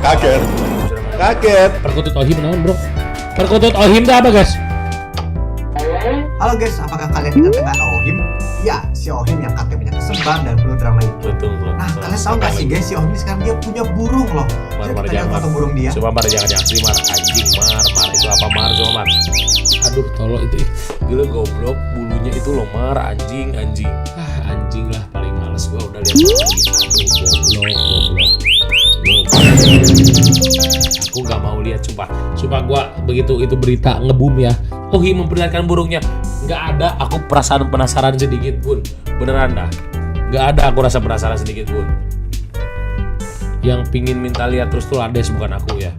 Kaget. Kaget. Perkutut Ohim naon bro? Perkutut Ohim dah apa guys? Halo guys, apakah kalian ingat dengan Ohim? Ya, si Ohim yang KTP-nya kesebar dan penuh drama itu. Betul. Nah, kalian tahu gak sih guys, si Ohim ini sekarang dia punya burung loh. Jadi kita lihat foto burung dia. Coba Mar, jangan sih Mar, anjing Mar itu apa Mar, coba Mar. Aduh, tolong itu. Gila goblok, bulunya itu loh Mar, anjing. Anjing lah paling males gua udah lihat lagi. Aduh, goblok. Aku nggak mau lihat, sumpah gua begitu itu berita ngebum ya. Ohim memperlihatkan burungnya, nggak ada aku perasaan penasaran sedikit pun, beneran dah, nggak ada aku rasa penasaran sedikit pun. Yang pingin minta lihat terus tuh Lades bukan aku ya.